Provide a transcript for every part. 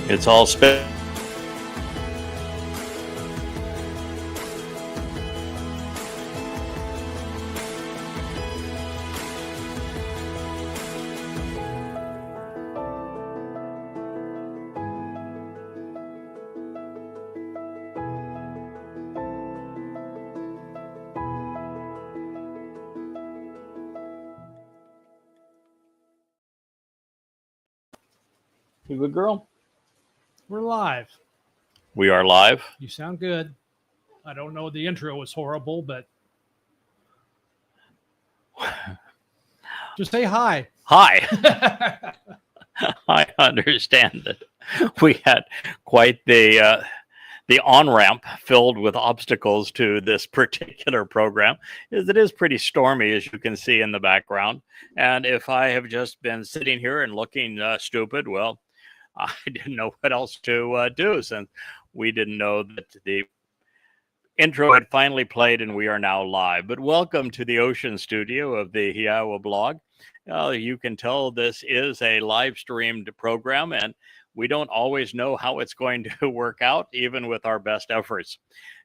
It's all spent. You good girl? We're live. We are live. You sound good. I don't know. The intro was horrible, but just say hi. Hi. I understand that we had quite the on-ramp filled with obstacles to this particular program. It is pretty stormy, as you can see in the background. And if I have just been sitting here and looking stupid, well, I didn't know what else to do, since we didn't know that the intro had finally played and we are now live. But welcome to the Ocean Studio of the Hiawa blog. You can tell this is a live streamed program, and we don't always know how it's going to work out, even with our best efforts.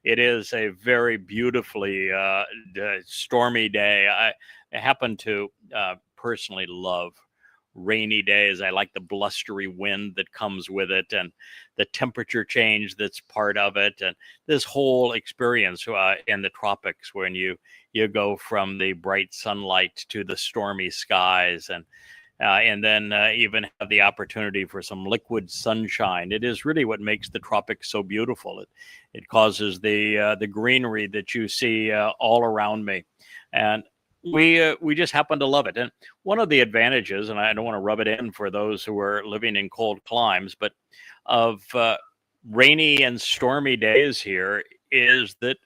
It is a very beautifully stormy day. I happen to personally love rainy days. I like the blustery wind that comes with it, and the temperature change that's part of it, and this whole experience in the tropics, when you go from the bright sunlight to the stormy skies, and then even have the opportunity for some liquid sunshine. It is really what makes the tropics so beautiful. It causes the greenery that you see all around me, and we just happen to love it. And one of the advantages, and I don't want to rub it in for those who are living in cold climes, but of rainy and stormy days here, is that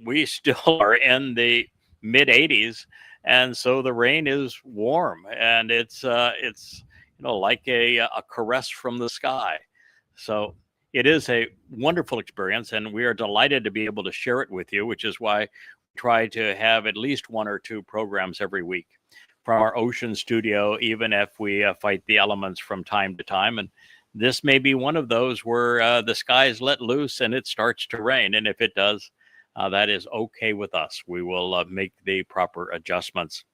we still are in the mid 80s, and so the rain is warm, and it's like a caress from the sky. So it is a wonderful experience, and we are delighted to be able to share it with you, which is why we try to have at least one or two programs every week from our ocean studio, even if we fight the elements from time to time. And this may be one of those where the skies let loose and it starts to rain. And if it does, that is okay with us. We will make the proper adjustments.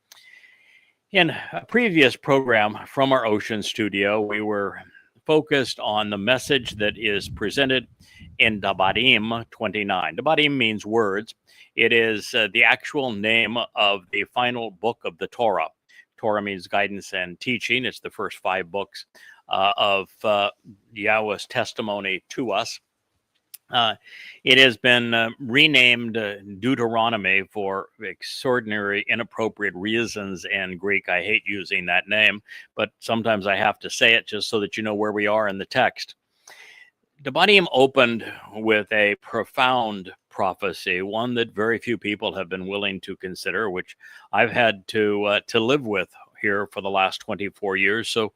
In a previous program from our ocean studio, we were focused on the message that is presented in Devarim 29. Devarim means words. It is the actual name of the final book of the Torah. Torah means guidance and teaching. It's the first 5 books of Yahweh's testimony to us. It has been renamed Deuteronomy for extraordinary, inappropriate reasons in Greek. I hate using that name, but sometimes I have to say it just so that you know where we are in the text. Devarim opened with a profound prophecy, one that very few people have been willing to consider, which I've had to live with here for the last 24 years. So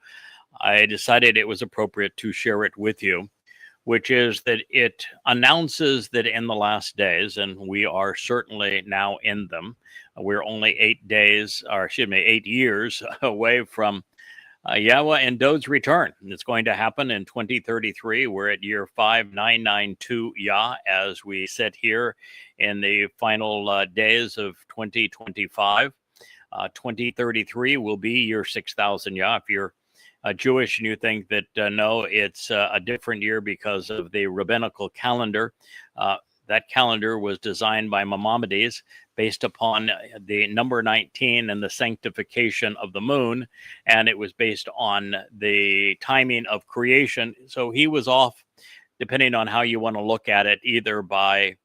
I decided it was appropriate to share it with you, which is that it announces that in the last days, and we are certainly now in them, we're only 8 years away from Yahweh and Dod's return. It's going to happen in 2033. We're at year 5992 Yah as we sit here in the final days of 2025. 2033 will be year 6000 Yah. If you're Jewish and you think that no, it's a different year because of the rabbinical calendar. That calendar was designed by Maimonides based upon the number 19 and the sanctification of the moon, and it was based on the timing of creation. So he was off, depending on how you want to look at it, either by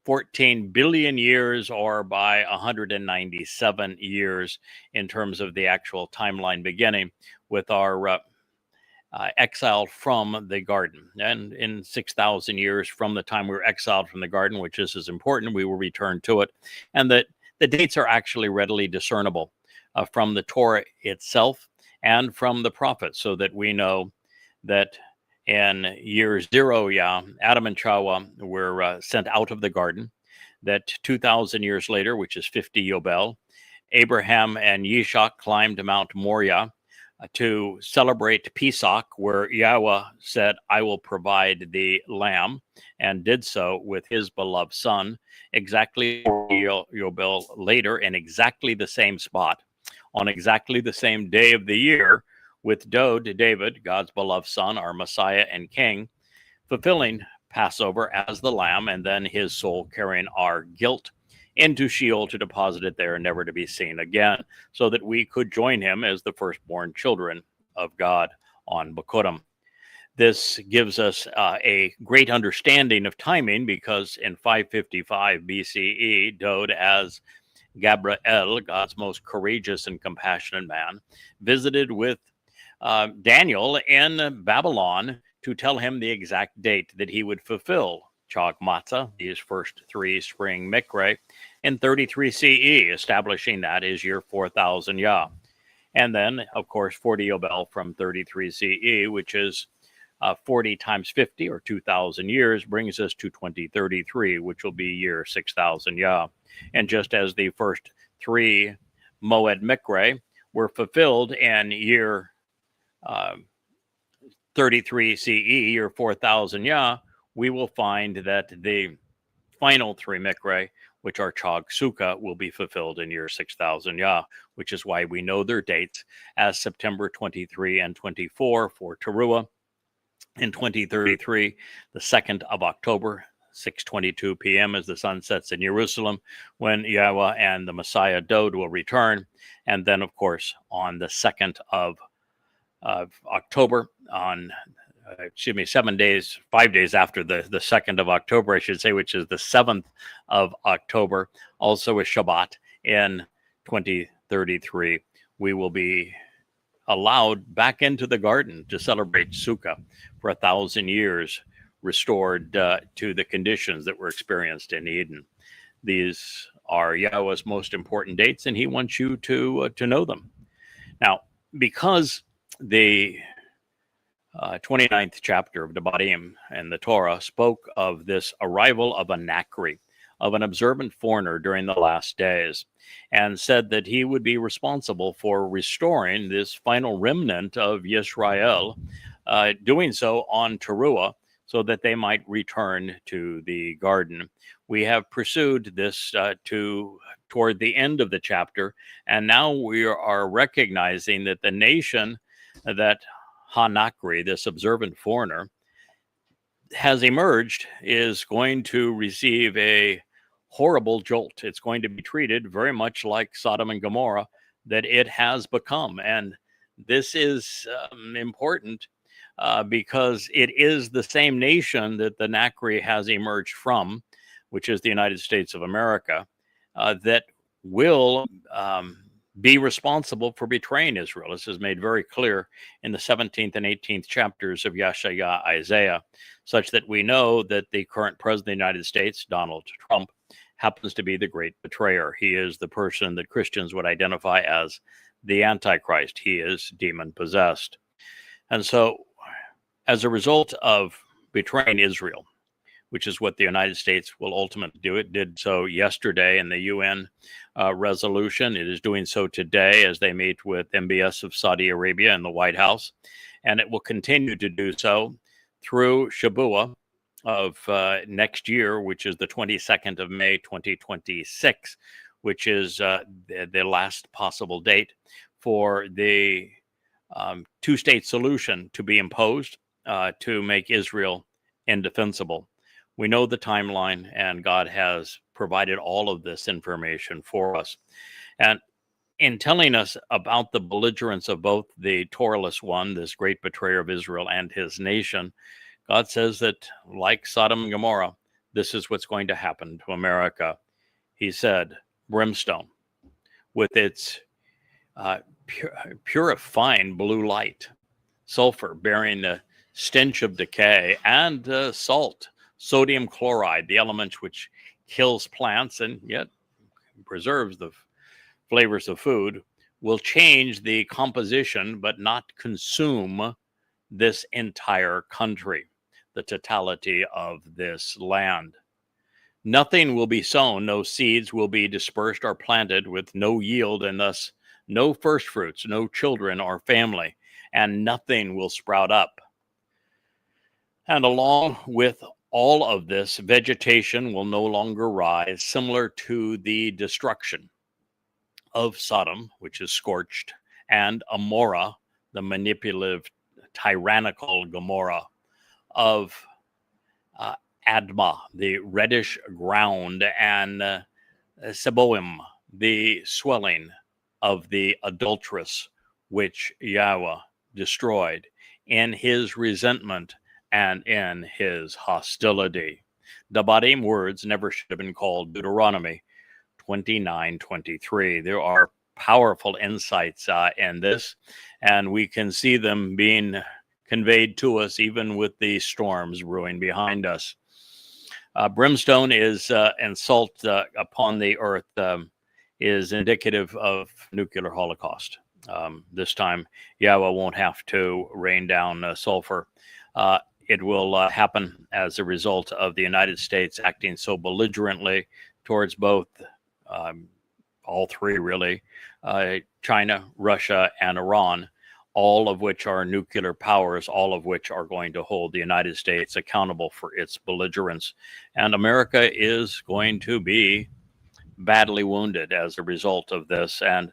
14 billion years or by 197 years in terms of the actual timeline beginning with our exiled from the garden. And in 6,000 years from the time we were exiled from the garden, which is as important, we will return to it. And that the dates are actually readily discernible from the Torah itself and from the prophets, so that we know that in year 0, Adam and Chava were sent out of the garden, that 2,000 years later, which is 50 Yobel, Abraham and Yishak climbed Mount Moriah. to celebrate Pesach, where Yahweh said, I will provide the lamb, and did so with his beloved son, exactly 40 Yobel later, in exactly the same spot, on exactly the same day of the year, with David, God's beloved son, our Messiah and King, fulfilling Passover as the lamb, and then his soul carrying our guilt into Sheol to deposit it there, never to be seen again, so that we could join him as the firstborn children of God on Bikurim. This gives us a great understanding of timing, because in 555 BCE, Dod, as Gabriel, God's most courageous and compassionate man, visited with Daniel in Babylon to tell him the exact date that he would fulfill Chag Matzah, these first three spring Mikre, in 33 CE, establishing that as year 4000 Yah. And then, of course, 40 Yobel from 33 CE, which is 40 times 50, or 2,000 years, brings us to 2033, which will be year 6,000 Yah. And just as the first three Moed Mikre were fulfilled in year 33 CE, year 4000 Yah, we will find that the final three Mikre, which are Chag Sukkah, will be fulfilled in year 6000 Yah, which is why we know their dates as September 23 and 24 for Teruah. In 2033, the 2nd of October, 6:22 p.m. as the sun sets in Jerusalem, when Yahweh and the Messiah Dod will return. And then, of course, on the 2nd of October, on 5 days after the 2nd of October, I should say, which is the 7th of October, also a Shabbat in 2033, we will be allowed back into the garden to celebrate Sukkah for 1,000 years, restored to the conditions that were experienced in Eden. These are Yahweh's most important dates, and he wants you to know them. Now, because the 29th chapter of Devarim and the Torah spoke of this arrival of a Nakri, of an observant foreigner during the last days, and said that he would be responsible for restoring this final remnant of Yisrael, doing so on Teruah, so that they might return to the garden. We have pursued this toward the end of the chapter, and now we are recognizing that the nation that Hanakri, this observant foreigner, has emerged, is going to receive a horrible jolt. It's going to be treated very much like Sodom and Gomorrah that it has become. And this is important because it is the same nation that the Nakri has emerged from, which is the United States of America, that will be responsible for betraying Israel. This is made very clear in the 17th and 18th chapters of Yeshaya Isaiah, such that we know that the current president of the United States, Donald Trump, happens to be the great betrayer. He is the person that Christians would identify as the Antichrist. He is demon-possessed. And so, as a result of betraying Israel, which is what the United States will ultimately do, it did so yesterday in the UN resolution. It is doing so today as they meet with MBS of Saudi Arabia in the White House. And it will continue to do so through Shabuah of next year, which is the 22nd of May, 2026, which is the last possible date for the two-state solution to be imposed to make Israel indefensible. We know the timeline, and God has provided all of this information for us. And in telling us about the belligerence of both the Torahless one, this great betrayer of Israel, and his nation, God says that, like Sodom and Gomorrah, this is what's going to happen to America. He said, brimstone, with its purifying blue light, sulfur bearing the stench of decay, and salt, sodium chloride, the element which kills plants and yet preserves the flavors of food, will change the composition but not consume this entire country, the totality of this land. Nothing will be sown, no seeds will be dispersed or planted with no yield, and thus no first fruits, no children or family. and nothing will sprout up. And along with all of this, vegetation will no longer rise, similar to the destruction of Sodom, which is scorched, and Amorah, the manipulative, tyrannical Gomorrah, of Admah, the reddish ground, and Seboim, the swelling of the adulteress, which Yahweh destroyed in his resentment and in his hostility. Devarim words never should have been called Deuteronomy 29:23. There are powerful insights in this, and we can see them being conveyed to us even with the storms brewing behind us. Brimstone is and salt upon the earth is indicative of nuclear holocaust. This time, Yahweh won't have to rain down sulfur. It will happen as a result of the United States acting so belligerently towards both, all three really, China, Russia, and Iran, all of which are nuclear powers, all of which are going to hold the United States accountable for its belligerence. And America is going to be badly wounded as a result of this. And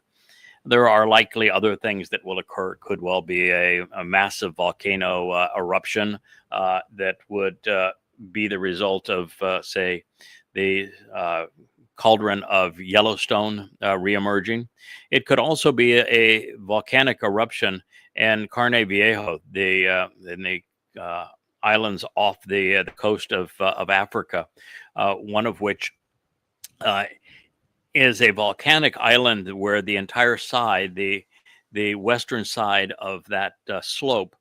there are likely other things that will occur. It could well be a massive volcano eruption that would be the result of, say, the cauldron of Yellowstone reemerging. It could also be a volcanic eruption in Carne Viejo, in the islands off the coast of Africa, one of which is a volcanic island where the entire side, the western side of that slope,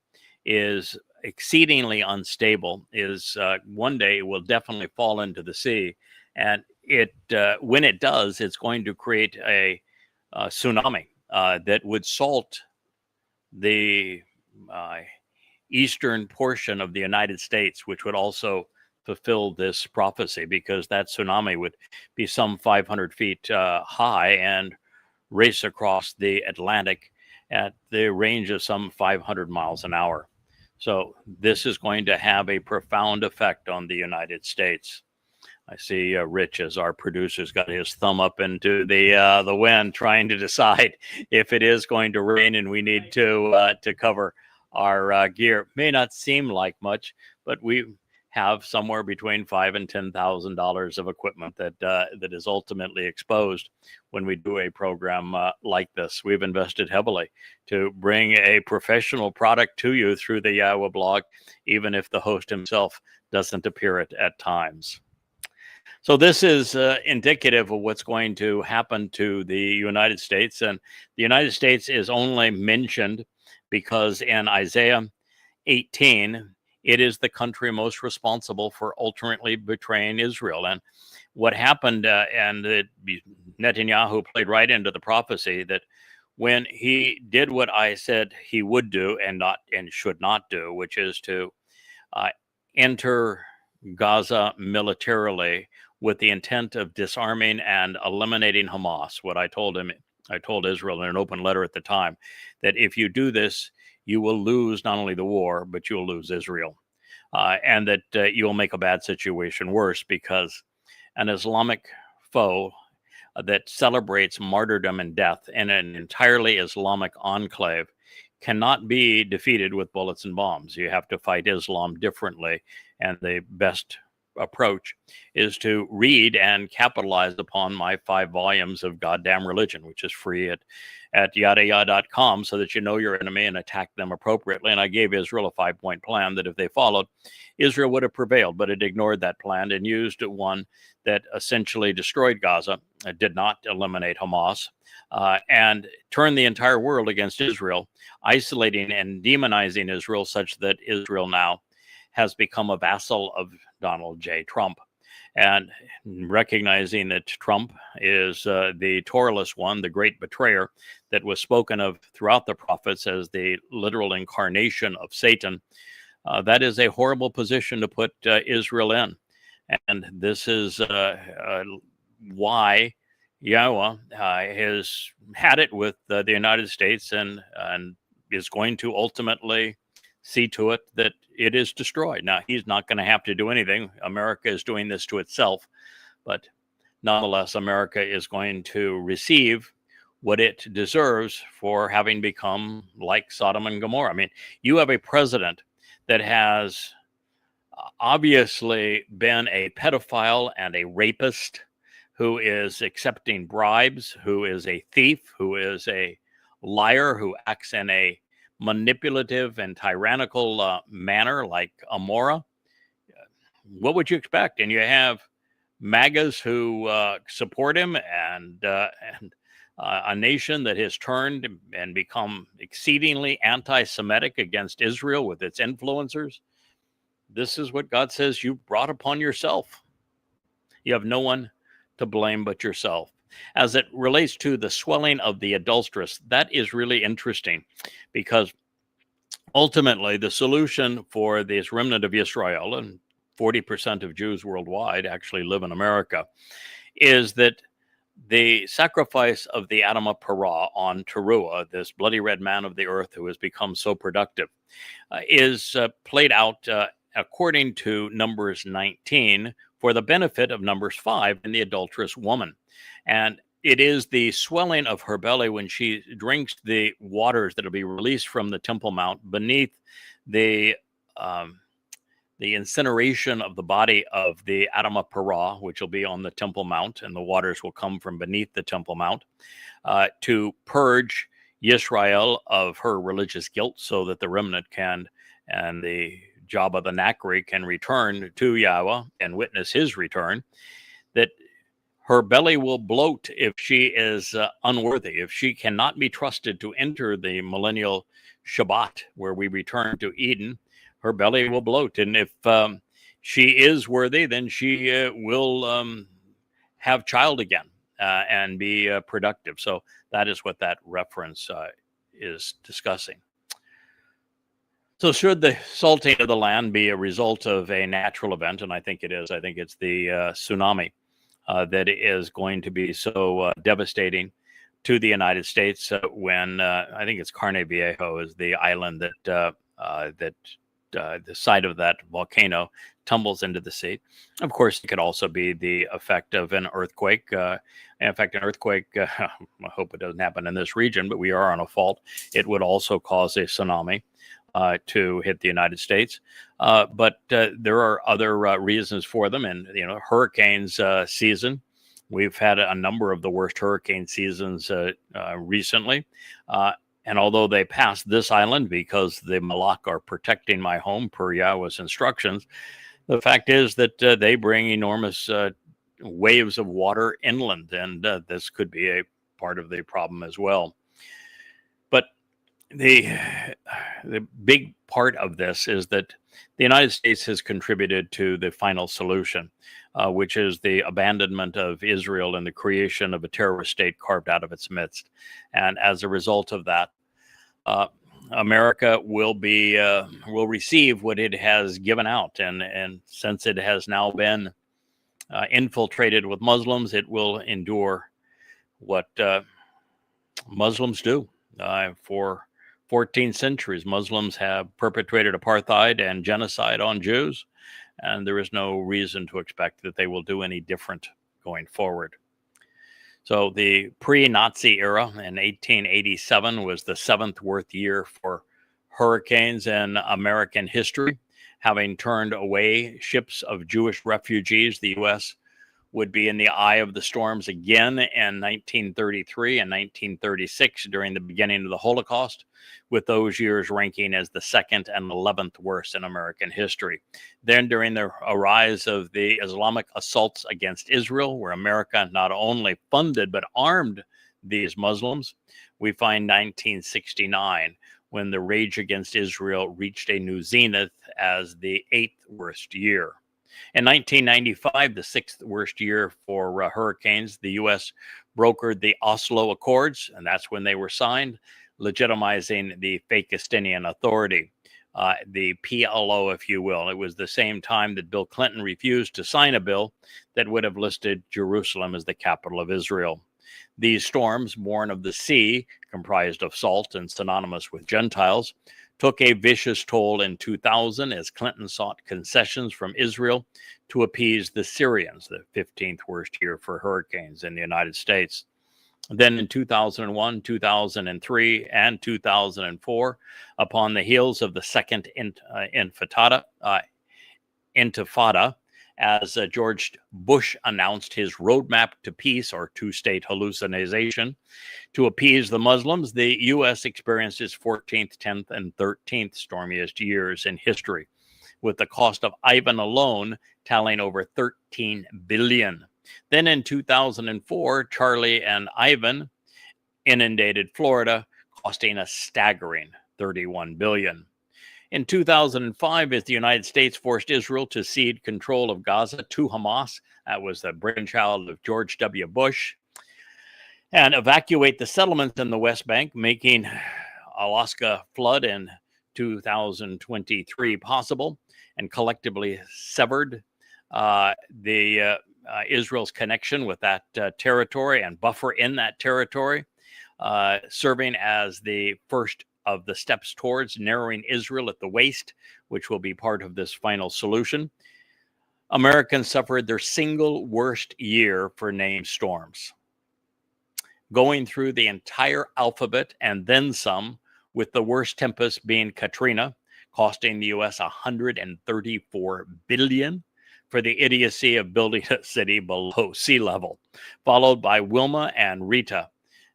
is exceedingly unstable. Is one day it will definitely fall into the sea, and it when it does, it's going to create a tsunami that would salt the eastern portion of the United States, which would also fulfill this prophecy, because that tsunami would be some 500 feet high and race across the Atlantic at the range of some 500 miles an hour. So this is going to have a profound effect on the United States. I see Rich, as our producer's got his thumb up into the wind, trying to decide if it is going to rain and we need to cover our gear. May not seem like much, but we have somewhere between $5,000 and $10,000 of equipment that is ultimately exposed when we do a program like this. We've invested heavily to bring a professional product to you through the Yahweh blog, even if the host himself doesn't appear at times. So this is indicative of what's going to happen to the United States. And the United States is only mentioned because in Isaiah 18, it is the country most responsible for ultimately betraying Israel. And what happened, Netanyahu played right into the prophecy that when he did what I said he would do and should not do, which is to enter Gaza militarily with the intent of disarming and eliminating Hamas. What I told Israel in an open letter at the time, that if you do this, you will lose not only the war, but you'll lose Israel. And that you'll make a bad situation worse, because an Islamic foe that celebrates martyrdom and death in an entirely Islamic enclave cannot be defeated with bullets and bombs. You have to fight Islam differently. And the best approach is to read and capitalize upon my 5 volumes of Goddamn Religion, which is free at yadayah.com, so that you know your enemy and attack them appropriately. And I gave Israel a 5-point plan that if they followed, Israel would have prevailed, but it ignored that plan and used one that essentially destroyed Gaza, did not eliminate Hamas, and turned the entire world against Israel, isolating and demonizing Israel such that Israel now has become a vassal of Donald J. Trump. And recognizing that Trump is the Toraless one, the great betrayer that was spoken of throughout the prophets as the literal incarnation of Satan, that is a horrible position to put Israel in. And this is why Yahweh has had it with the United States and is going to ultimately see to it that it is destroyed. Now, he's not going to have to do anything. America is doing this to itself, but nonetheless, America is going to receive what it deserves for having become like Sodom and Gomorrah. I mean, you have a president that has obviously been a pedophile and a rapist, who is accepting bribes, who is a thief, who is a liar, who acts in a manipulative and tyrannical manner like Amora. What would you expect? And you have MAGAs who support him, and a nation that has turned and become exceedingly anti-Semitic against Israel with its influencers. This is what God says you brought upon yourself. You have no one to blame but yourself. As it relates to the swelling of the adulteress, that is really interesting, because ultimately the solution for this remnant of Israel, and 40% of Jews worldwide actually live in America, is that the sacrifice of the Adamah Parah on Teruah, this bloody red man of the earth who has become so productive, is played out according to Numbers 19 for the benefit of Numbers 5 and the adulterous woman. And it is the swelling of her belly when she drinks the waters that will be released from the Temple Mount beneath the incineration of the body of the Adamah Parah, which will be on the Temple Mount, and the waters will come from beneath the Temple Mount, to purge Yisrael of her religious guilt, so that the remnant can, and the job of the Nachri can return to Yahweh and witness his return, that her belly will bloat if she is unworthy, if she cannot be trusted to enter the millennial Shabbat, where we return to Eden. Her belly will bloat. And if she is worthy, then she will have child again and be productive. So that is what that reference is discussing. So should the salting of the land be a result of a natural event, and I think it is, I think it's the tsunami that is going to be so devastating to the United States when I think it's Carne Viejo is the island that the site of that volcano tumbles into the sea. Of course, it could also be the effect of an earthquake. In fact, an earthquake, I hope it doesn't happen in this region, but we are on a fault. It would also cause a tsunami to hit the United States. But there are other reasons for them. And, hurricanes season, we've had a number of the worst hurricane seasons recently. And although they passed this island because the Malak are protecting my home per Yahweh's instructions, the fact is that they bring enormous waves of water inland, and this could be a part of the problem as well. But the big part of this is that the United States has contributed to the final solution, which is the abandonment of Israel and the creation of a terrorist state carved out of its midst. And as a result of that, America will receive what it has given out, and since it has now been infiltrated with Muslims, it will endure what Muslims do. For 14 centuries, Muslims have perpetrated apartheid and genocide on Jews, and there is no reason to expect that they will do any different going forward. So the pre-Nazi era in 1887 was the seventh worst year for hurricanes in American history. Having turned away ships of Jewish refugees, the U.S. would be in the eye of the storms again in 1933 and 1936 during the beginning of the Holocaust, with those years ranking as the second and 11th worst in American history. Then during the rise of the Islamic assaults against Israel, where America not only funded but armed these Muslims, we find 1969, when the rage against Israel reached a new zenith as the 8th worst year. In 1995, the 6th worst year for hurricanes, the U.S. brokered the Oslo Accords, and that's when they were signed, legitimizing the fake Palestinian Authority, the PLO, if you will. It was the same time that Bill Clinton refused to sign a bill that would have listed Jerusalem as the capital of Israel. These storms, born of the sea, comprised of salt and synonymous with Gentiles, took a vicious toll in 2000 as Clinton sought concessions from Israel to appease the Syrians, the 15th worst year for hurricanes in the United States. Then in 2001, 2003, and 2004, upon the heels of the second intifada, as George Bush announced his roadmap to peace, or two-state hallucination, to appease the Muslims, the U.S. experienced its 14th, 10th, and 13th stormiest years in history, with the cost of Ivan alone tallying over $13 billion. Then in 2004, Charlie and Ivan inundated Florida, costing a staggering $31 billion. In 2005, as the United States forced Israel to cede control of Gaza to Hamas, that was the brainchild of George W. Bush, and evacuate the settlements in the West Bank, making Alaska flood in 2023 possible, and collectively severed Israel's connection with that territory and buffer in that territory, serving as the first of the steps towards narrowing Israel at the waist, which will be part of this final solution. Americans suffered their single worst year for named storms, going through the entire alphabet and then some, with the worst tempest being Katrina, costing the U.S. $134 billion for the idiocy of building a city below sea level, followed by Wilma and Rita,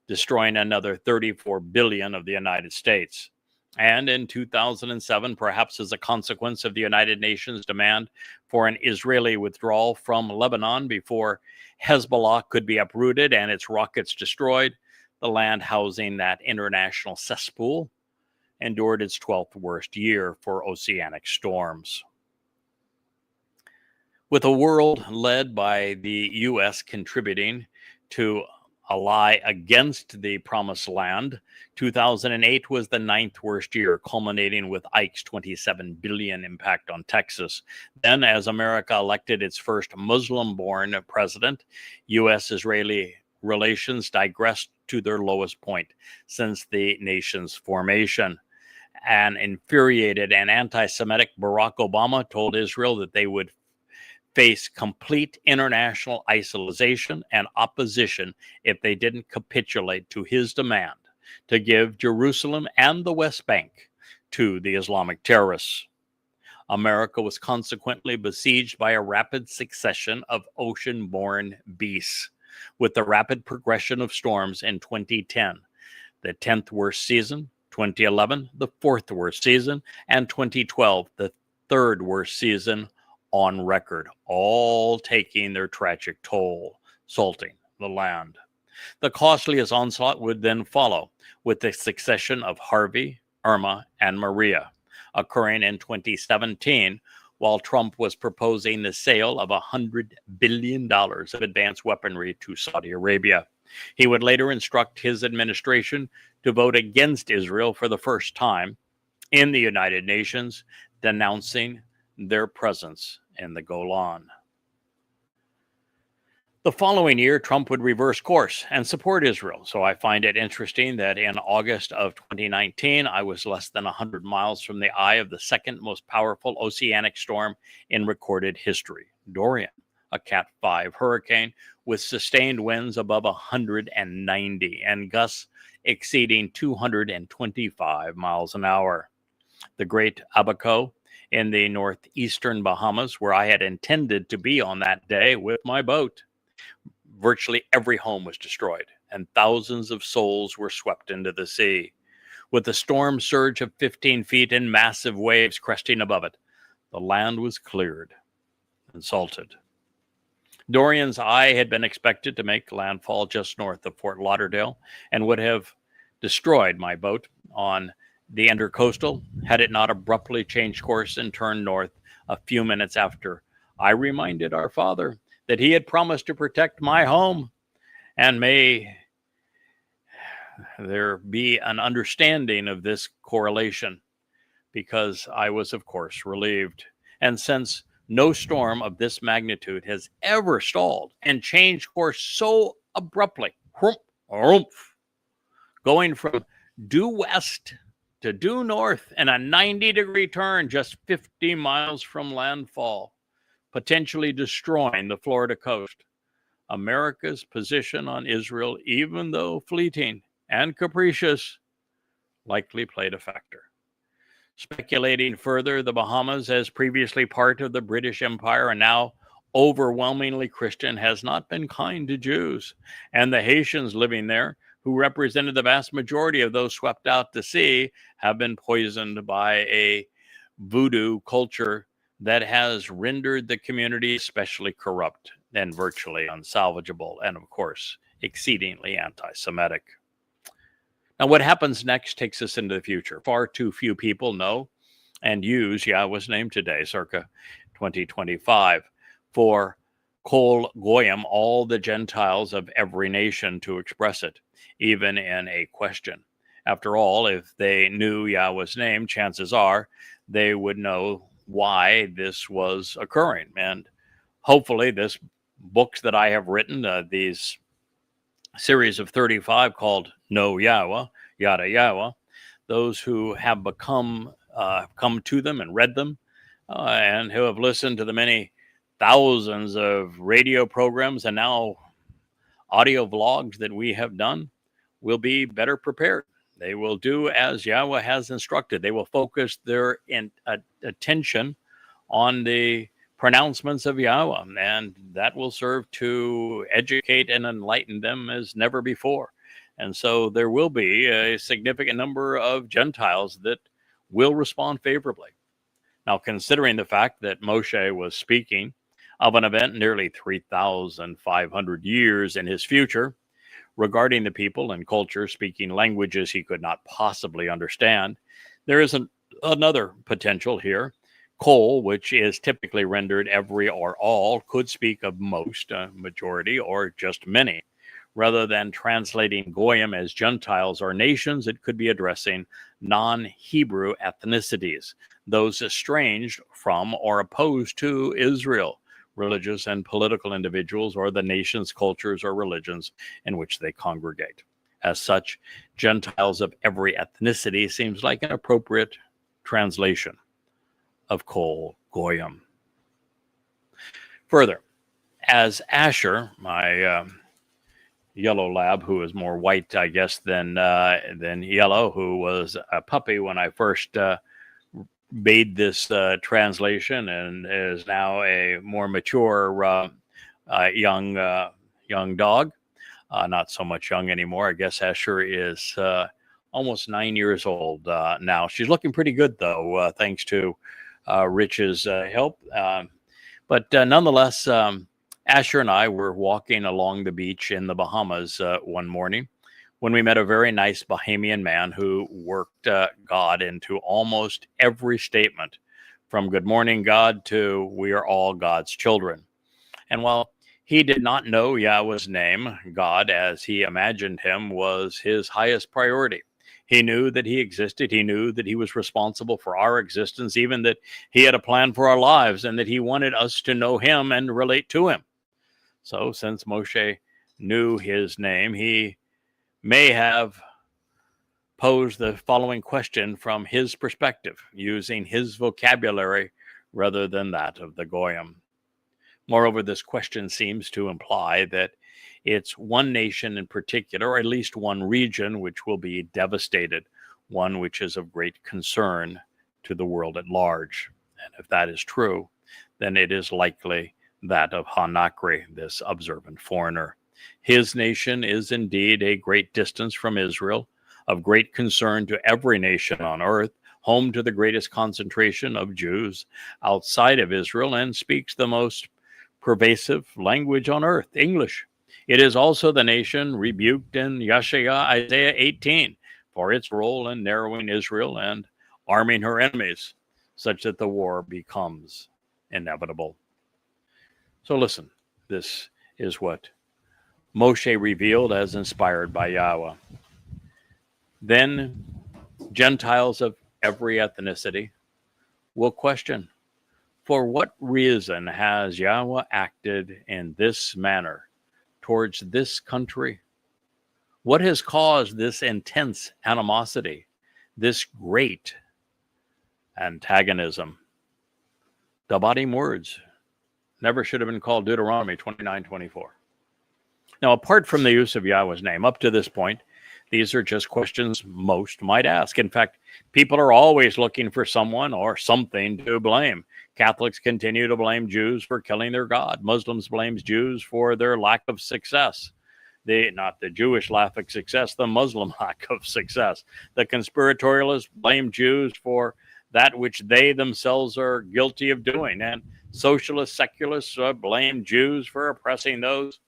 destroying another $34 billion of the United States. And in 2007, perhaps as a consequence of the United Nations demand for an Israeli withdrawal from Lebanon before Hezbollah could be uprooted and its rockets destroyed, the land housing that international cesspool endured its 12th worst year for oceanic storms. With a world led by the U.S. contributing to a lie against the promised land, 2008 was the 9th worst year, culminating with Ike's $27 billion impact on Texas. Then, as America elected its first Muslim-born president, U.S.-Israeli relations digressed to their lowest point since the nation's formation. An infuriated and anti-Semitic Barack Obama told Israel that they would face complete international isolation and opposition if they didn't capitulate to his demand to give Jerusalem and the West Bank to the Islamic terrorists. America was consequently besieged by a rapid succession of ocean-borne beasts, with the rapid progression of storms in 2010, the 10th worst season, 2011, the 4th worst season, and 2012, the 3rd worst season on record, all taking their tragic toll, salting the land. The costliest onslaught would then follow, with the succession of Harvey, Irma, and Maria, occurring in 2017, while Trump was proposing the sale of $100 billion of advanced weaponry to Saudi Arabia. He would later instruct his administration to vote against Israel for the first time in the United Nations, denouncing their presence in the Golan. The following year, Trump would reverse course and support Israel. So I find it interesting that in August of 2019, I was less than 100 miles from the eye of the second most powerful oceanic storm in recorded history, Dorian, a Cat 5 hurricane with sustained winds above 190 and gusts exceeding 225 miles an hour. The Great Abaco in the northeastern Bahamas, where I had intended to be on that day with my boat. Virtually every home was destroyed, and thousands of souls were swept into the sea. With a storm surge of 15 feet and massive waves cresting above it, the land was cleared and salted. Dorian's eye had been expected to make landfall just north of Fort Lauderdale and would have destroyed my boat on the Intercoastal had it not abruptly changed course and turned north a few minutes after I reminded our Father that he had promised to protect my home. And may there be an understanding of this correlation, because I was, of course, relieved. And since no storm of this magnitude has ever stalled and changed course so abruptly, Hrumph, hrumph, going from due west to due north in a 90-degree turn just 50 miles from landfall, potentially destroying the Florida coast. America's position on Israel, even though fleeting and capricious, likely played a factor. Speculating further, the Bahamas, as previously part of the British Empire and now overwhelmingly Christian, has not been kind to Jews, and the Haitians living there, who represented the vast majority of those swept out to sea, have been poisoned by a voodoo culture that has rendered the community especially corrupt and virtually unsalvageable, and of course, exceedingly anti-Semitic. Now, what happens next takes us into the future. Far too few people know and use Yahweh's name today, circa 2025, for Kol Goyim, all the Gentiles of every nation, to express it, even in a question. After all, if they knew Yahweh's name, chances are they would know why this was occurring. And hopefully this books that I have written, these series of 35 called Know Yahweh, Yada Yahweh, those who have come to them and read them, and who have listened to the many thousands of radio programs and now audio vlogs that we have done, will be better prepared. They will do as Yahweh has instructed. They will focus their attention on the pronouncements of Yahweh, and that will serve to educate and enlighten them as never before. And so there will be a significant number of Gentiles that will respond favorably. Now, considering the fact that Moshe was speaking of an event nearly 3,500 years in his future, regarding the people and culture speaking languages he could not possibly understand, there is another potential here. Kol, which is typically rendered every or all, could speak of most, majority, or just many. Rather than translating Goyim as Gentiles or nations, it could be addressing non-Hebrew ethnicities, those estranged from or opposed to Israel, religious and political individuals, or the nation's cultures or religions in which they congregate. As such, Gentiles of every ethnicity seems like an appropriate translation of Kol Goyim. Further, as Asher, my yellow lab, who is more white, I guess, than yellow, who was a puppy when I first made this translation, and is now a more mature young dog. Not so much young anymore. I guess Asher is almost 9 years old now. She's looking pretty good, though, thanks to Rich's help. But nonetheless, Asher and I were walking along the beach in the Bahamas one morning when we met a very nice Bahamian man who worked God into almost every statement, from good morning, God, to we are all God's children. And while he did not know Yahweh's name, God, as he imagined him, was his highest priority. He knew that he existed. He knew that he was responsible for our existence, even that he had a plan for our lives, and that he wanted us to know him and relate to him. So since Moshe knew his name, he may have posed the following question from his perspective, using his vocabulary rather than that of the Goyim. Moreover, this question seems to imply that it's one nation in particular, or at least one region, which will be devastated, one which is of great concern to the world at large. And if that is true, then it is likely that of Hanakri, this observant foreigner. His nation is indeed a great distance from Israel, of great concern to every nation on earth, home to the greatest concentration of Jews outside of Israel, and speaks the most pervasive language on earth, English. It is also the nation rebuked in Yeshaya, Isaiah 18, for its role in narrowing Israel and arming her enemies, such that the war becomes inevitable. So listen, this is what Moshe revealed as inspired by Yahweh. Then Gentiles of every ethnicity will question, for what reason has Yahweh acted in this manner towards this country What has caused this intense animosity, this great antagonism? Dabadim words never should have been called Deuteronomy 29:24. Now, apart from the use of Yahweh's name, up to this point, these are just questions most might ask. In fact, people are always looking for someone or something to blame. Catholics continue to blame Jews for killing their God. Muslims blame Jews for their lack of success. Not the Jewish lack of success, the Muslim lack of success. The conspiratorialists blame Jews for that which they themselves are guilty of doing. And socialist secularists blame Jews for oppressing those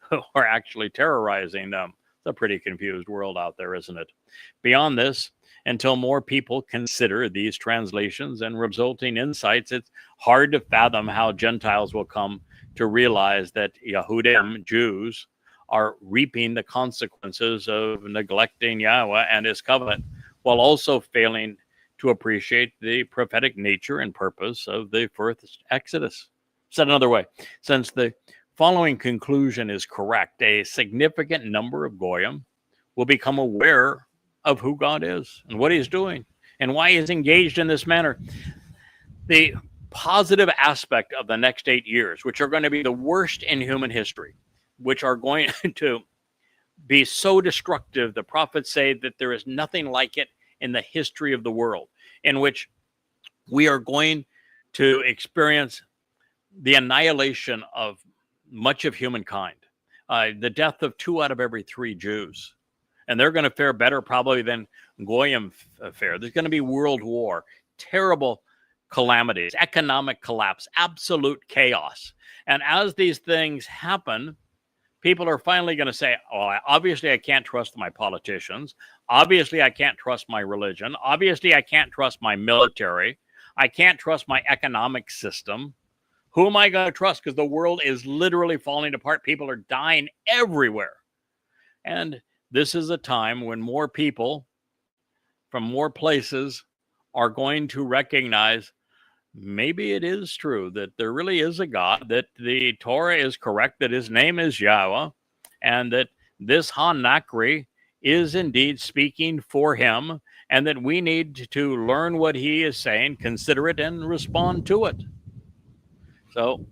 who are actually terrorizing them. It's a pretty confused world out there, isn't it? Beyond this, until more people consider these translations and resulting insights, it's hard to fathom how Gentiles will come to realize that Yahudim, Jews, are reaping the consequences of neglecting Yahweh and his covenant, while also failing to appreciate the prophetic nature and purpose of the first Exodus. Said another way, since the following conclusion is correct, a significant number of Goyim will become aware of who God is and what he's doing and why he's engaged in this manner. The positive aspect of the next 8 years, which are going to be the worst in human history, which are going to be so destructive, the prophets say that there is nothing like it in the history of the world, in which we are going to experience the annihilation of much of humankind, the death of 2 out of every 3 Jews. And they're going to fare better probably than Goyim fare. There's going to be world war, terrible calamities, economic collapse, absolute chaos. And as these things happen, people are finally going to say, oh, obviously I can't trust my politicians. Obviously I can't trust my religion. Obviously I can't trust my military. I can't trust my economic system. Who am I going to trust? Because the world is literally falling apart. People are dying everywhere. And this is a time when more people from more places are going to recognize maybe it is true that there really is a God, that the Torah is correct, that his name is Yahweh, and that this Han-Nakri is indeed speaking for him, and that we need to learn what he is saying, consider it, and respond to it. So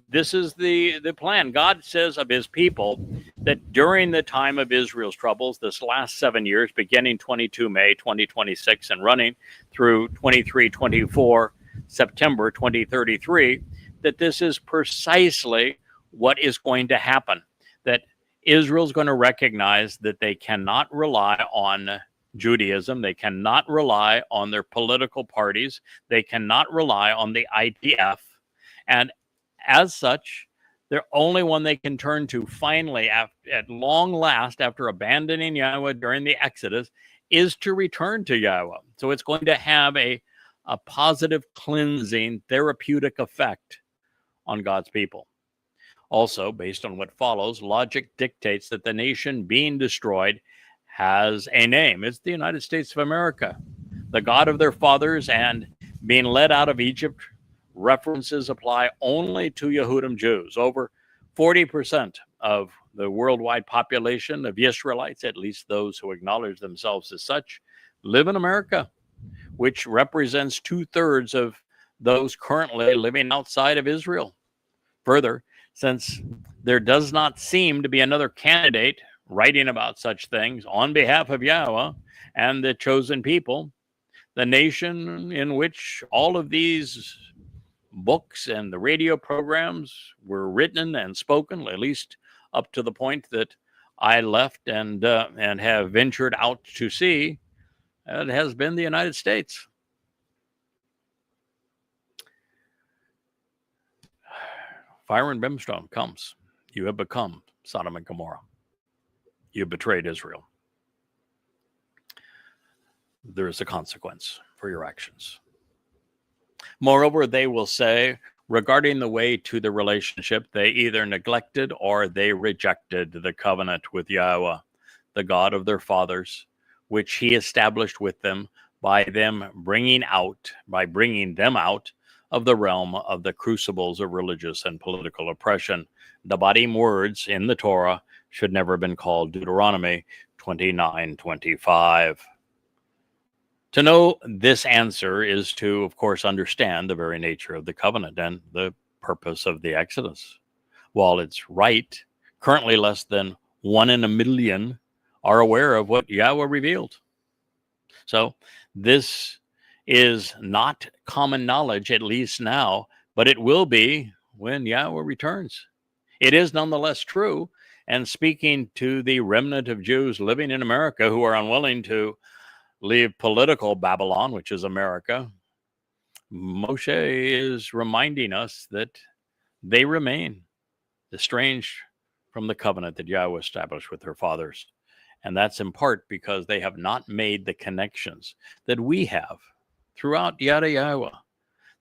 this is the plan. God says of his people that during the time of Israel's troubles, this last 7 years, beginning 22 May 2026 and running through 23-24 September 2033, that this is precisely what is going to happen. That Israel's going to recognize that they cannot rely on Judaism. They cannot rely on their political parties. They cannot rely on the IDF. And as such, the only one they can turn to finally, at long last, after abandoning Yahweh during the Exodus, is to return to Yahweh. So it's going to have a positive cleansing, therapeutic effect on God's people. Also, based on what follows, logic dictates that the nation being destroyed has a name. It's the United States of America, the God of their fathers, and being led out of Egypt. References apply only to Yehudim Jews. Over 40% of the worldwide population of Israelites, at least those who acknowledge themselves as such, live in America, which represents 2/3 of those currently living outside of Israel. Further, since there does not seem to be another candidate writing about such things on behalf of Yahweh and the chosen people, the nation in which all of these books and the radio programs were written and spoken, at least up to the point that I left and have ventured out to sea, it has been the United States. Fire and brimstone comes. You have become Sodom and Gomorrah. You have betrayed Israel. There is a consequence for your actions. Moreover, they will say, regarding the way to the relationship, they either neglected or they rejected the covenant with Yahweh, the God of their fathers, which he established with them by bringing them out of the realm of the crucibles of religious and political oppression. Dabadim words in the Torah should never have been called Deuteronomy 29:25. To know this answer is to, of course, understand the very nature of the covenant and the purpose of the Exodus. While it's right, currently less than 1 in a million are aware of what Yahweh revealed. So this is not common knowledge, at least now, but it will be when Yahweh returns. It is nonetheless true. And speaking to the remnant of Jews living in America who are unwilling to leave political Babylon, which is America, Moshe is reminding us that they remain estranged from the covenant that Yahweh established with their fathers. And that's in part because they have not made the connections that we have throughout Yada Yahweh,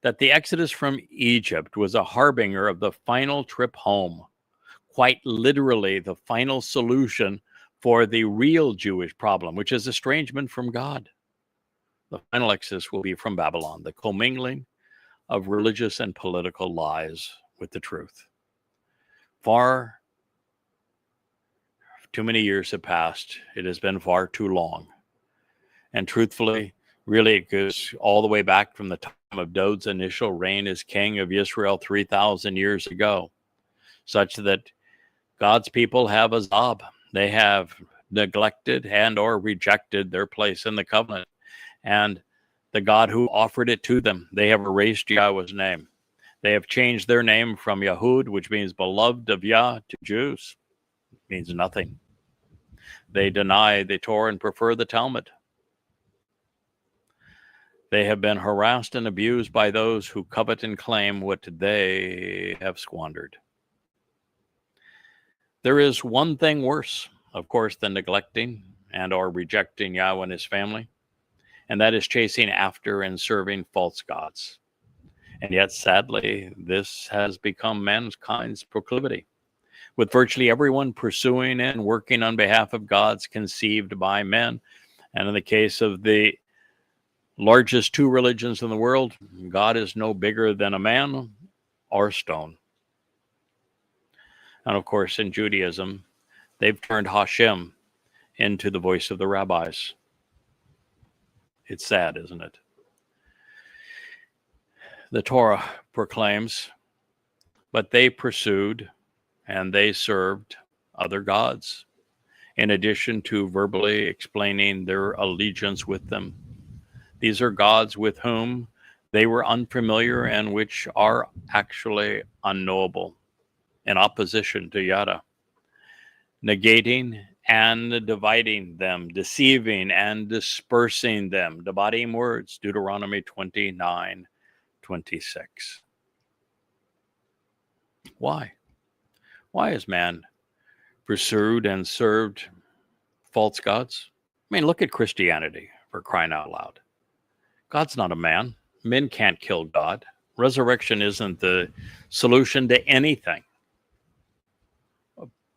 that the exodus from Egypt was a harbinger of the final trip home, quite literally the final solution for the real Jewish problem, which is estrangement from God. The final exodus will be from Babylon, the commingling of religious and political lies with the truth. Far too many years have passed. It has been far too long. And truthfully, really, it goes all the way back from the time of David's initial reign as king of Israel 3,000 years ago, such that God's people have a zob. They have neglected and or rejected their place in the covenant. And the God who offered it to them, they have erased Yahweh's name. They have changed their name from Yahud, which means beloved of Yah, to Jews. It means nothing. They deny the Torah and prefer the Talmud. They have been harassed and abused by those who covet and claim what they have squandered. There is one thing worse, of course, than neglecting and or rejecting Yahweh and his family, and that is chasing after and serving false gods. And yet, sadly, this has become mankind's proclivity, with virtually everyone pursuing and working on behalf of gods conceived by men. And in the case of the largest two religions in the world, God is no bigger than a man or stone. And of course, in Judaism, they've turned Hashem into the voice of the rabbis. It's sad, isn't it? The Torah proclaims, but they pursued and they served other gods, in addition to verbally explaining their allegiance with them. These are gods with whom they were unfamiliar and which are actually unknowable, in opposition to Yada, negating and dividing them, deceiving and dispersing them. Debating words, Deuteronomy 29:26. Why? Why has man pursued and served false gods? I mean, look at Christianity, for crying out loud. God's not a man. Men can't kill God. Resurrection isn't the solution to anything.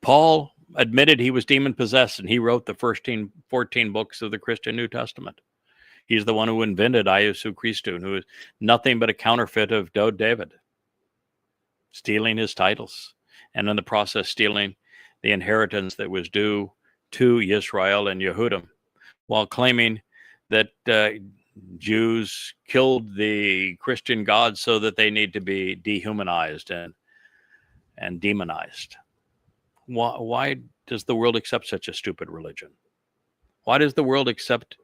Paul admitted he was demon-possessed, and he wrote the first 14 books of the Christian New Testament. He's the one who invented Iesu Christou, who is nothing but a counterfeit of David, stealing his titles, and in the process stealing the inheritance that was due to Yisrael and Yehudim, while claiming that Jews killed the Christian gods so that they need to be dehumanized and demonized. Why does the world accept such a stupid religion? Why does the world accept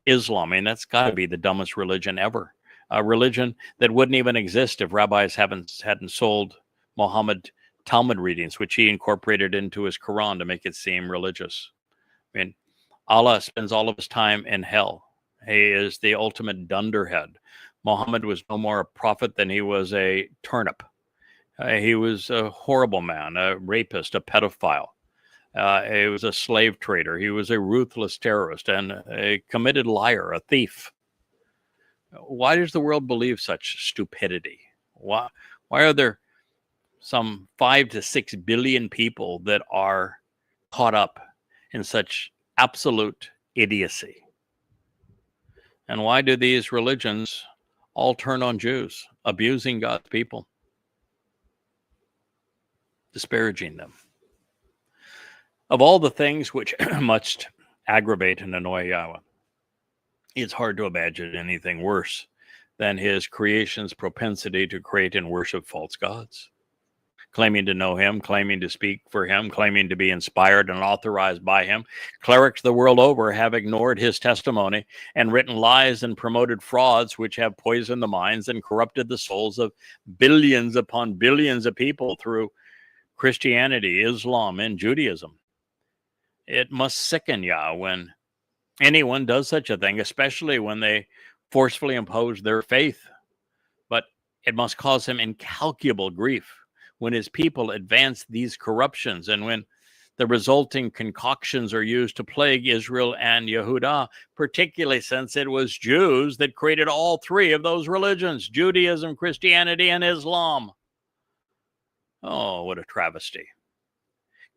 Islam? I mean, that's got to be the dumbest religion ever. A religion that wouldn't even exist if rabbis hadn't sold Muhammad Talmud readings, which he incorporated into his Quran to make it seem religious. I mean, Allah spends all of his time in hell. He is the ultimate dunderhead. Muhammad was no more a prophet than he was a turnip. He was a horrible man, a rapist, a pedophile. He was a slave trader. He was a ruthless terrorist and a committed liar, a thief. Why does the world believe such stupidity? Why are there some 5 to 6 billion people that are caught up in such absolute idiocy? And why do these religions all turn on Jews, abusing God's people, disparaging them? Of all the things which must aggravate and annoy Yahweh, it's hard to imagine anything worse than his creation's propensity to create and worship false gods, claiming to know him, claiming to speak for him, claiming to be inspired and authorized by him. Clerics the world over have ignored his testimony and written lies and promoted frauds which have poisoned the minds and corrupted the souls of billions upon billions of people through Christianity, Islam, and Judaism. It must sicken Yah when anyone does such a thing, especially when they forcefully impose their faith. But it must cause him incalculable grief when his people advance these corruptions and when the resulting concoctions are used to plague Israel and Yehudah, particularly since it was Jews that created all three of those religions, Judaism, Christianity, and Islam. Oh, what a travesty.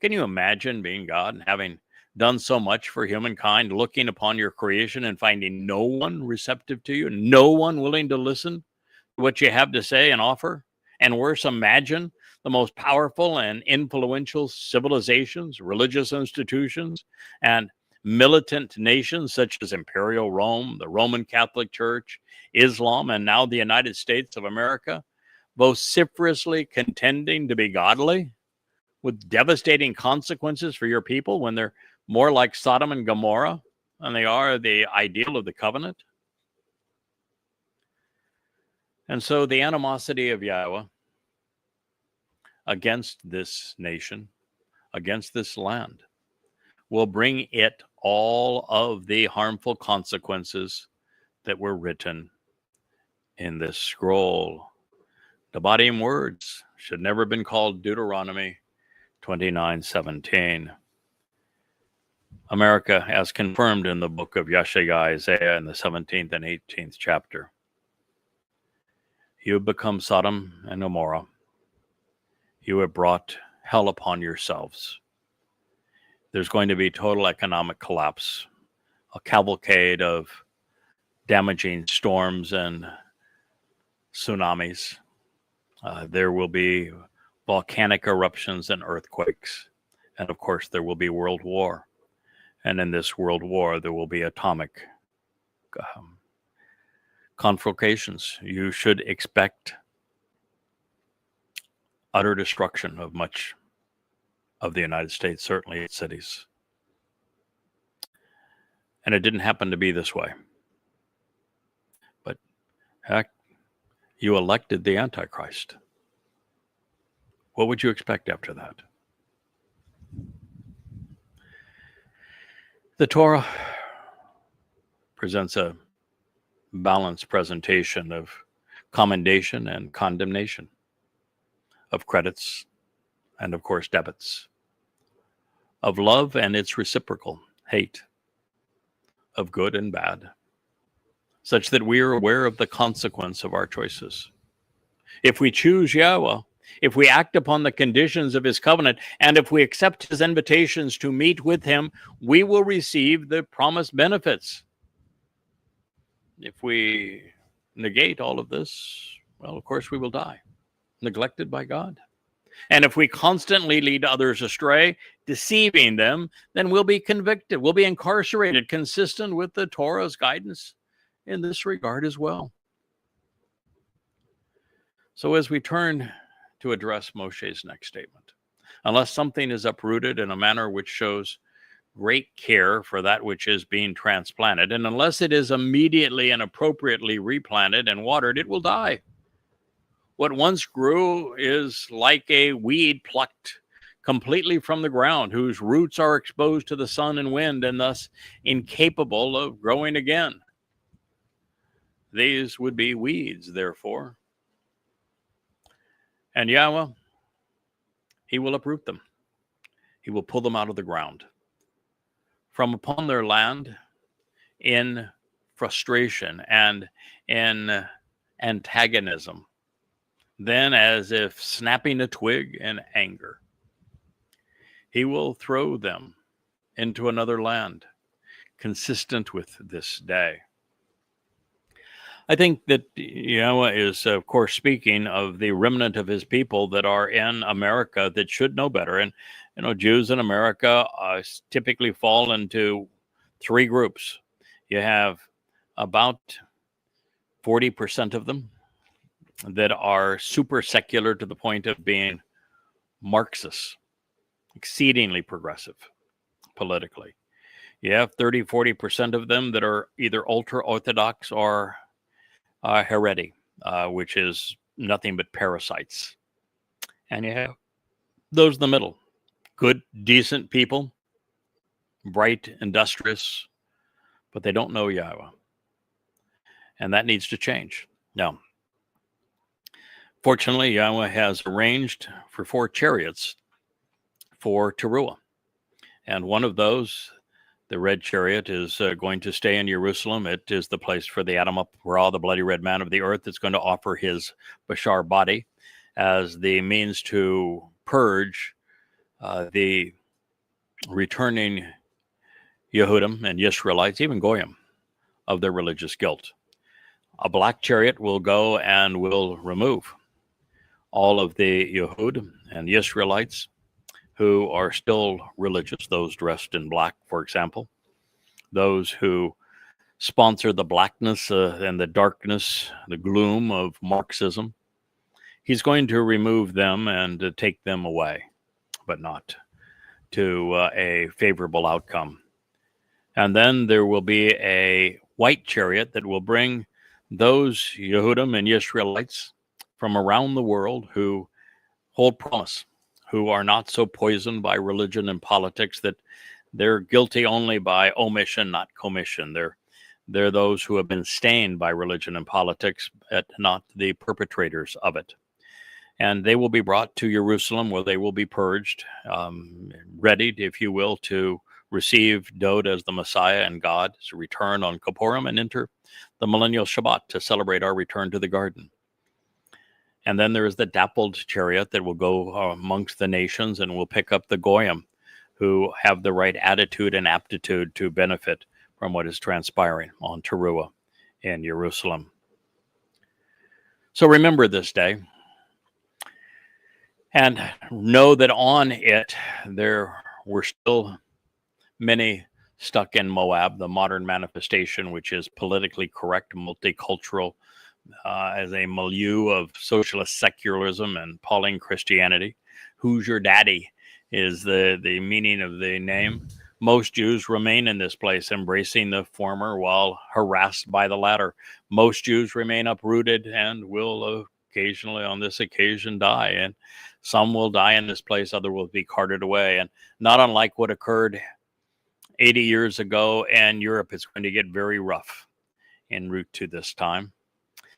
Can you imagine being God and having done so much for humankind, looking upon your creation and finding no one receptive to you, no one willing to listen to what you have to say and offer? And worse, imagine the most powerful and influential civilizations, religious institutions, and militant nations such as Imperial Rome, the Roman Catholic Church, Islam, and now the United States of America, vociferously contending to be godly, with devastating consequences for your people when they're more like Sodom and Gomorrah than they are the ideal of the covenant. And so the animosity of Yahweh against this nation, against this land, will bring it all of the harmful consequences that were written in this scroll. Debatim words should never have been called Deuteronomy 29:17. America, as confirmed in the book of Yeshayahu, Isaiah, in the 17th and 18th chapter. You have become Sodom and Gomorrah. You have brought hell upon yourselves. There's going to be total economic collapse, a cavalcade of damaging storms and tsunamis. There will be volcanic eruptions and earthquakes. And of course, there will be world war. And in this world war, there will be atomic conflagrations. You should expect utter destruction of much of the United States, certainly its cities. And it didn't happen to be this way. But heck, you elected the Antichrist. What would you expect after that? The Torah presents a balanced presentation of commendation and condemnation, of credits and, of course, debits, of love and its reciprocal, hate, of good and bad, such that we are aware of the consequence of our choices. If we choose Yahweh, if we act upon the conditions of his covenant, and if we accept his invitations to meet with him, we will receive the promised benefits. If we negate all of this, well, of course, we will die, neglected by God. And if we constantly lead others astray, deceiving them, then we'll be convicted, we'll be incarcerated, consistent with the Torah's guidance in this regard as well. So as we turn to address Moshe's next statement, unless something is uprooted in a manner which shows great care for that which is being transplanted, and unless it is immediately and appropriately replanted and watered, it will die. What once grew is like a weed plucked completely from the ground, whose roots are exposed to the sun and wind and thus incapable of growing again. These would be weeds, therefore. And Yahweh, he will uproot them. He will pull them out of the ground from upon their land in frustration and in antagonism. Then, as if snapping a twig in anger, he will throw them into another land, consistent with this day. I think that Yahweh is, of course, speaking of the remnant of his people that are in America that should know better. And, Jews in America typically fall into three groups. You have about 40% of them that are super secular to the point of being Marxists, exceedingly progressive politically. You have 30-40% of them that are either ultra-Orthodox or heresy, which is nothing but parasites. And you have those in the middle, good, decent people, bright, industrious, but they don't know Yahweh. And that needs to change. Now, fortunately, Yahweh has arranged for 4 chariots for Teruah. And one of those, the red chariot, is going to stay in Jerusalem. It is the place for the Adam up Ra, the bloody red man of the earth, that's going to offer his Bashar body as the means to purge the returning Yehudim and Yisraelites, even Goyim, of their religious guilt. A black chariot will go and will remove all of the Yehud and Yisraelites who are still religious, those dressed in black, for example, those who sponsor the blackness and the darkness, the gloom of Marxism. He's going to remove them and take them away, but not to a favorable outcome. And then there will be a white chariot that will bring those Yehudim and Yisraelites from around the world who hold promise, who are not so poisoned by religion and politics that they're guilty only by omission, not commission. They're those who have been stained by religion and politics, but not the perpetrators of it. And they will be brought to Jerusalem, where they will be purged, readied, if you will, to receive Dod as the Messiah and God's return on Kippurim and enter the millennial Shabbat to celebrate our return to the garden. And then there is the dappled chariot that will go amongst the nations and will pick up the Goyim who have the right attitude and aptitude to benefit from what is transpiring on Teruah in Jerusalem. So remember this day and know that on it there were still many stuck in Moab, the modern manifestation, which is politically correct, multicultural, as a milieu of socialist secularism and Pauline Christianity. Who's your daddy is the meaning of the name. Most Jews remain in this place, embracing the former while harassed by the latter. Most Jews remain uprooted and will occasionally on this occasion die. And some will die in this place, others will be carted away. And not unlike what occurred 80 years ago in Europe, it's going to get very rough en route to this time.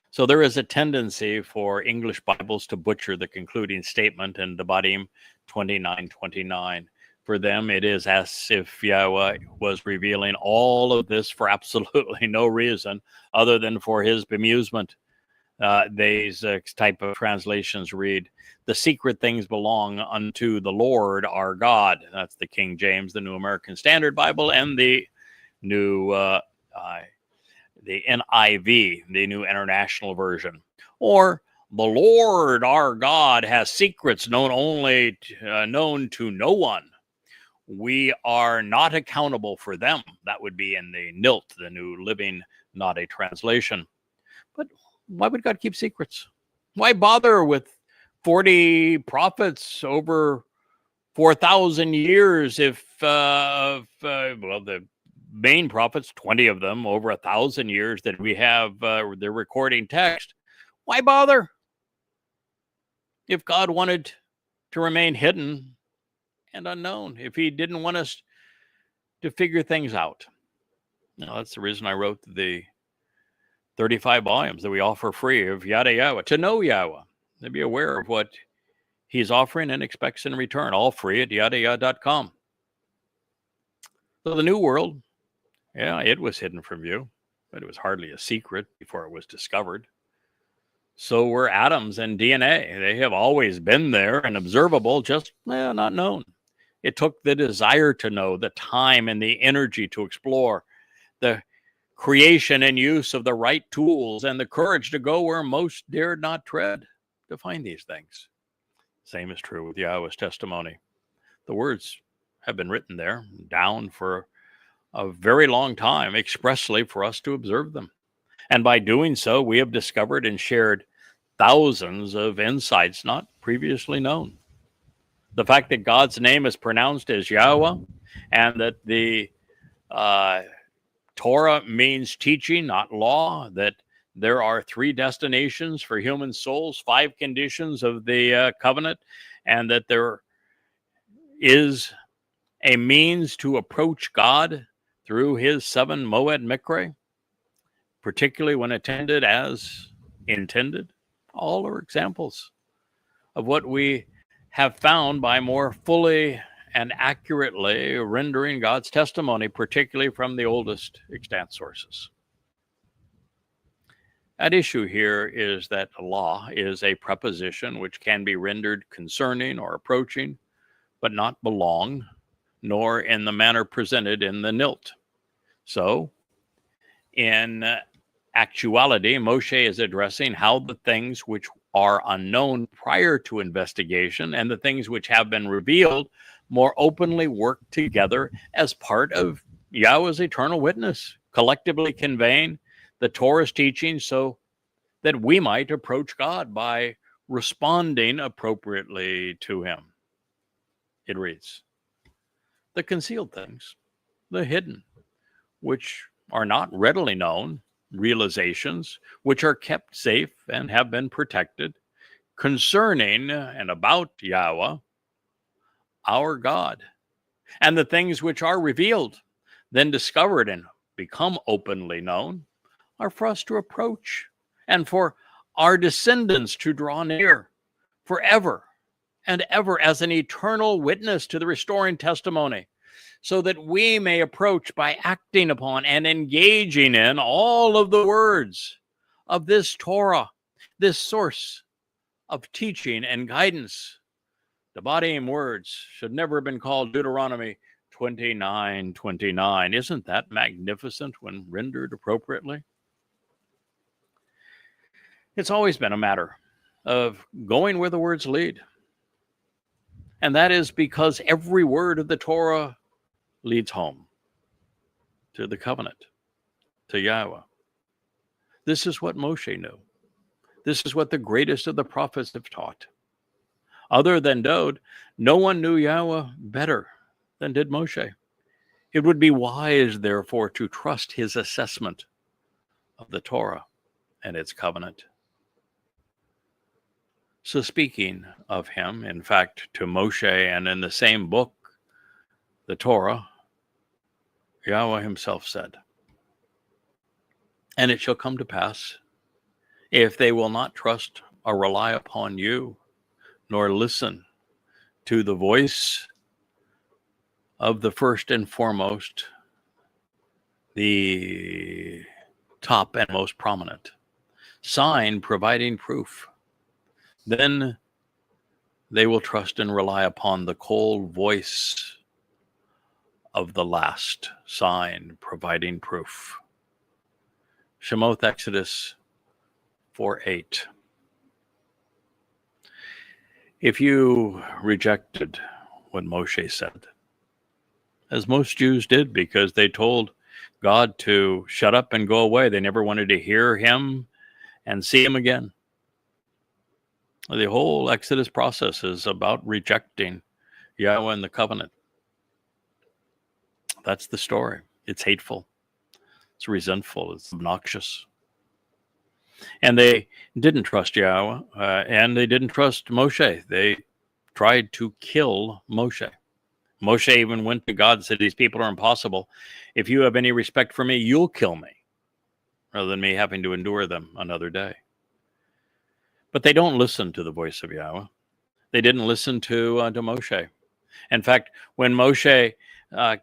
So there is a tendency for English Bibles to butcher the concluding statement in Devarim 29:29. For them, it is as if Yahweh was revealing all of this for absolutely no reason other than for his bemusement. These type of translations read, "The secret things belong unto the Lord our God." That's the King James, the New American Standard Bible, and the New the NIV, the New International Version. Or, "The Lord our God has secrets known to no one. We are not accountable for them." That would be in the NILT, the New Living, not a translation. But why would God keep secrets? Why bother with 40 prophets over 4,000 years if, the main prophets, 20 of them over 1,000 years that we have the recording text? Why bother? If God wanted to remain hidden and unknown, if he didn't want us to figure things out. Now, that's the reason I wrote the 35 volumes that we offer free of Yada Yahweh, to know Yahweh, to be aware of what he's offering and expects in return, all free at yadayah.com. So the New World, yeah, it was hidden from view, but it was hardly a secret before it was discovered. So were atoms and DNA. They have always been there and observable, just not known. It took the desire to know, the time and the energy to explore, the creation and use of the right tools, and the courage to go where most dared not tread to find these things. Same is true with Yahweh's testimony. The words have been written there, down for a very long time, expressly for us to observe them. And by doing so, we have discovered and shared thousands of insights not previously known. The fact that God's name is pronounced as Yahweh, and that the Torah means teaching, not law, that there are 3 destinations for human souls, 5 conditions of the covenant, and that there is a means to approach God through his 7 Moed Mikre, particularly when attended as intended. All are examples of what we have found by more fully and accurately rendering God's testimony, particularly from the oldest extant sources. At issue here is that law is a preposition which can be rendered concerning or approaching, but not belong, nor in the manner presented in the Nilt. So, in actuality, Moshe is addressing how the things which are unknown prior to investigation and the things which have been revealed more openly work together as part of Yahweh's eternal witness, collectively conveying the Torah's teaching so that we might approach God by responding appropriately to him. It reads, the concealed things, the hidden, which are not readily known, realizations, which are kept safe and have been protected, concerning and about Yahweh, our God, and the things which are revealed, then discovered and become openly known, are for us to approach and for our descendants to draw near forever and ever as an eternal witness to the restoring testimony, so that we may approach by acting upon and engaging in all of the words of this Torah, this source of teaching and guidance. The Devarim words should never have been called Deuteronomy 29:29. Isn't that magnificent when rendered appropriately? It's always been a matter of going where the words lead. And that is because every word of the Torah leads home to the covenant, to Yahweh. This is what Moshe knew. This is what the greatest of the prophets have taught. Other than Dod, no one knew Yahweh better than did Moshe. It would be wise, therefore, to trust his assessment of the Torah and its covenant. So speaking of him, in fact, to Moshe, and in the same book, the Torah, Yahweh himself said, and it shall come to pass, if they will not trust or rely upon you, nor listen to the voice of the first and foremost, the top and most prominent sign providing proof, then they will trust and rely upon the cold voice of the last sign providing proof. Shemoth, Exodus 4:8. If you rejected what Moshe said, as most Jews did, because they told God to shut up and go away, they never wanted to hear him and see him again. The whole Exodus process is about rejecting Yahweh and the covenant. That's the story. It's hateful. It's resentful. It's obnoxious. And they didn't trust Yahweh, and they didn't trust Moshe. They tried to kill Moshe. Moshe even went to God and said, these people are impossible. If you have any respect for me, you'll kill me, rather than me having to endure them another day. But they don't listen to the voice of Yahweh. They didn't listen to Moshe. In fact, when Moshe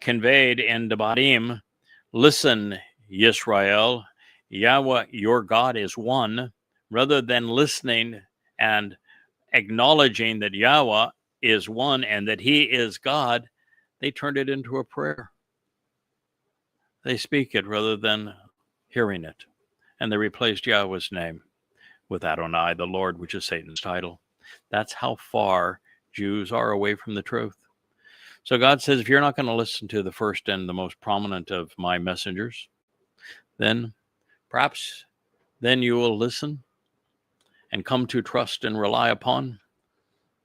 conveyed in Devarim, listen, Yisrael, Yahweh, your God is one, rather than listening and acknowledging that Yahweh is one and that he is God, they turned it into a prayer. They speak it rather than hearing it. And they replaced Yahweh's name with Adonai, the Lord, which is Satan's title. That's how far Jews are away from the truth. So God says, if you're not going to listen to the first and the most prominent of my messengers, then perhaps then you will listen and come to trust and rely upon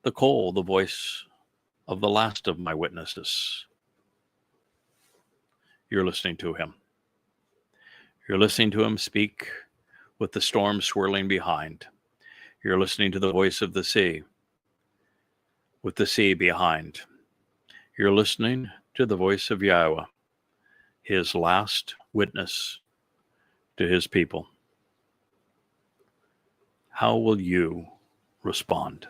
the Kol, the voice of the last of my witnesses. You're listening to him. You're listening to him speak with the storm swirling behind. You're listening to the voice of the sea with the sea behind. You're listening to the voice of Yahweh, his last witness to his people. How will you respond?